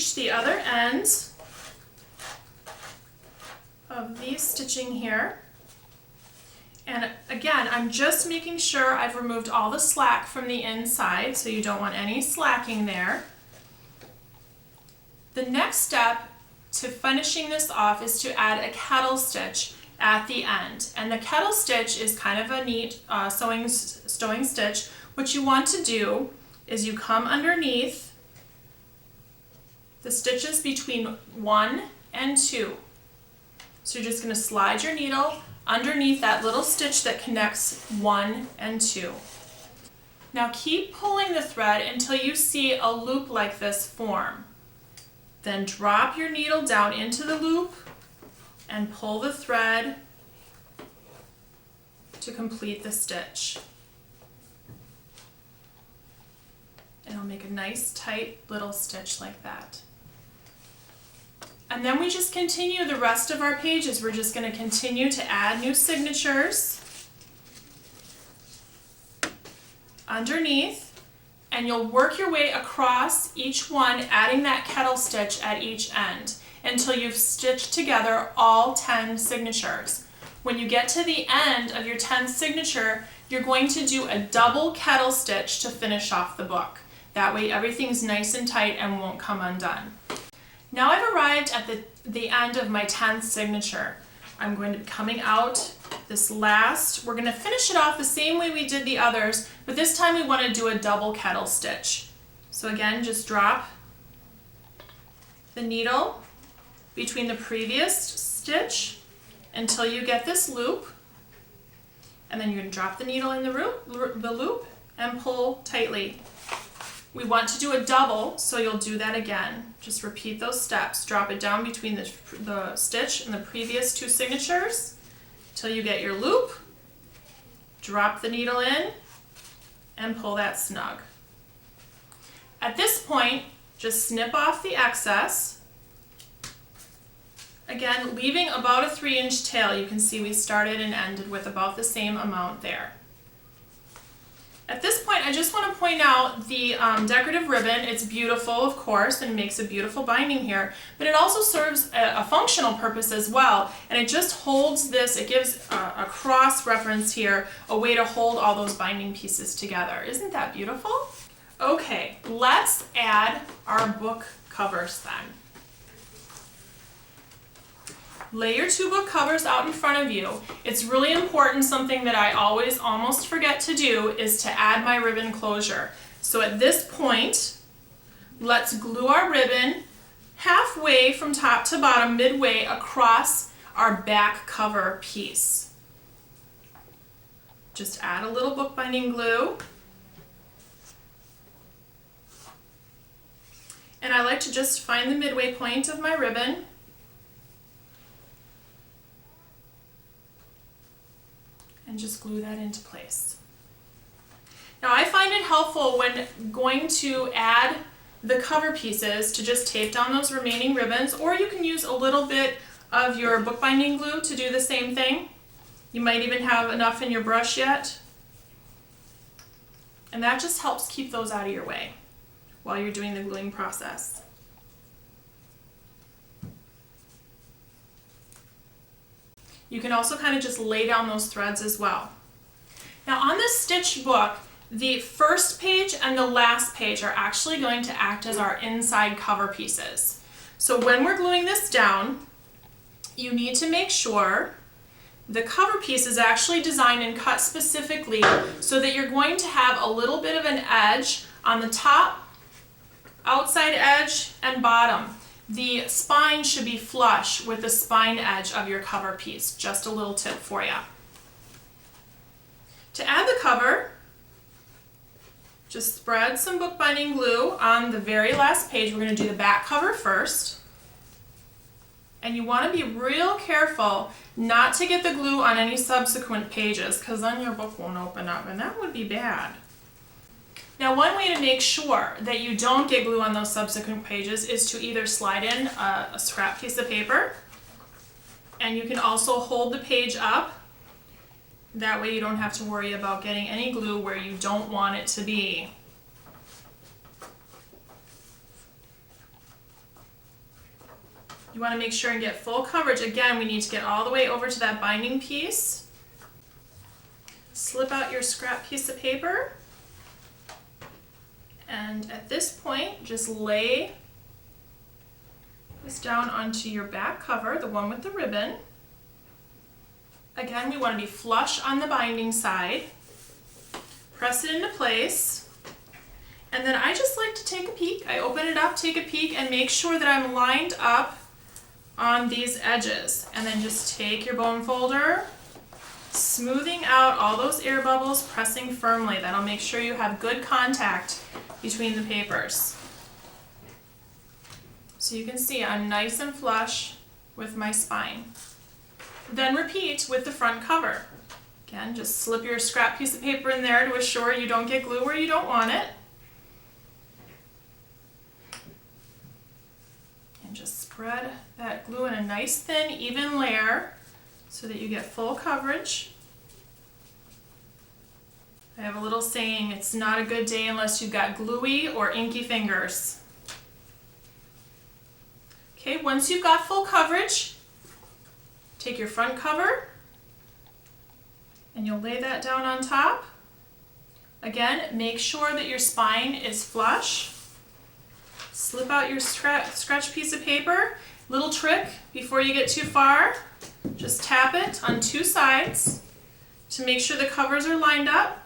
reach the other end of the stitching here. And again, I'm just making sure I've removed all the slack from the inside, so you don't want any slacking there. The next step to finishing this off is to add a kettle stitch at the end. And the kettle stitch is kind of a neat stowing stitch. What you want to do is you come underneath the stitches between 1 and 2. So you're just going to slide your needle underneath that little stitch that connects 1 and 2. Now keep pulling the thread until you see a loop like this form. Then drop your needle down into the loop and pull the thread to complete the stitch. And it'll make a nice tight little stitch like that. And then we just continue the rest of our pages. We're just going to continue to add new signatures underneath, and you'll work your way across each one, adding that kettle stitch at each end until you've stitched together all 10 signatures. When you get to the end of your 10th signature, you're going to do a double kettle stitch to finish off the book. That way everything's nice and tight and won't come undone. Now I've arrived at the end of my 10th signature. I'm going to be coming out this last. We're going to finish it off the same way we did the others, but this time we want to do a double kettle stitch. So again, just drop the needle between the previous stitch until you get this loop, and then you're going to drop the needle in the loop and pull tightly. We want to do a double, so you'll do that again. Just repeat those steps. Drop it down between the stitch and the previous 2 signatures till you get your loop. Drop the needle in and pull that snug. At this point, just snip off the excess. Again, leaving about a 3-inch tail. You can see we started and ended with about the same amount there. At this point, I just want to point out the decorative ribbon. It's beautiful, of course, and makes a beautiful binding here, but it also serves a functional purpose as well, and it just holds this, it gives a cross reference here, a way to hold all those binding pieces together. Isn't that beautiful? Okay, let's add our book covers then. Lay your 2 book covers out in front of you. It's really important, something that I always almost forget to do is to add my ribbon closure. So at this point, let's glue our ribbon halfway from top to bottom, midway across our back cover piece. Just add a little bookbinding glue. And I like to just find the midway point of my ribbon. And just glue that into place. Now I find it helpful when going to add the cover pieces to just tape down those remaining ribbons, or you can use a little bit of your bookbinding glue to do the same thing. You might even have enough in your brush yet. And that just helps keep those out of your way while you're doing the gluing process. You can also kind of just lay down those threads as well. Now on this stitch book, the first page and the last page are actually going to act as our inside cover pieces. So when we're gluing this down, you need to make sure the cover piece is actually designed and cut specifically so that you're going to have a little bit of an edge on the top, outside edge, and bottom. The spine should be flush with the spine edge of your cover piece. Just a little tip for you. To add the cover, just spread some bookbinding glue on the very last page. We're going to do the back cover first. And you want to be real careful not to get the glue on any subsequent pages, because then your book won't open up, and that would be bad. Now one way to make sure that you don't get glue on those subsequent pages is to either slide in a scrap piece of paper, and you can also hold the page up. That way you don't have to worry about getting any glue where you don't want it to be. You want to make sure and get full coverage. Again, we need to get all the way over to that binding piece. Slip out your scrap piece of paper. And at this point, just lay this down onto your back cover, the one with the ribbon. Again, we want to be flush on the binding side. Press it into place. And then I just like to take a peek. I open it up, take a peek, and make sure that I'm lined up on these edges. And then just take your bone folder, smoothing out all those air bubbles, pressing firmly. That'll make sure you have good contact between the papers. So you can see I'm nice and flush with my spine. Then repeat with the front cover. Again, just slip your scrap piece of paper in there to assure you don't get glue where you don't want it. And just spread that glue in a nice thin, even layer so that you get full coverage. I have a little saying, it's not a good day unless you've got gluey or inky fingers. Okay, once you've got full coverage, take your front cover and you'll lay that down on top. Again, make sure that your spine is flush. Slip out your scratch piece of paper. Little trick before you get too far, just tap it on two sides to make sure the covers are lined up.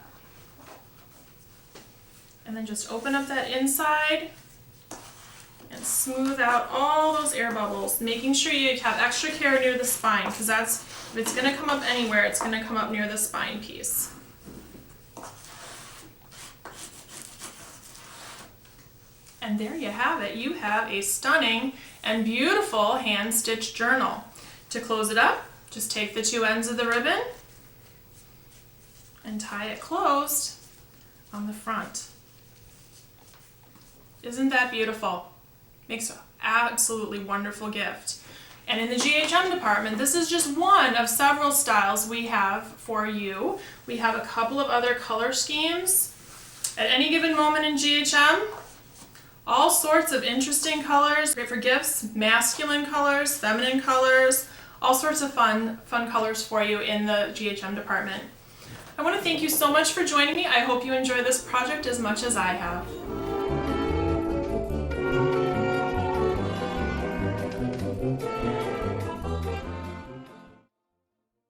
And then just open up that inside and smooth out all those air bubbles, making sure you have extra care near the spine, because if it's going to come up anywhere, it's going to come up near the spine piece. And there you have it. You have a stunning and beautiful hand-stitched journal. To close it up, just take the two ends of the ribbon and tie it closed on the front. Isn't that beautiful? Makes an absolutely wonderful gift. And in the GHM department, this is just one of several styles we have for you. We have a couple of other color schemes. At any given moment in GHM, all sorts of interesting colors, great for gifts, masculine colors, feminine colors, all sorts of fun colors for you in the GHM department. I want to thank you so much for joining me. I hope you enjoy this project as much as I have.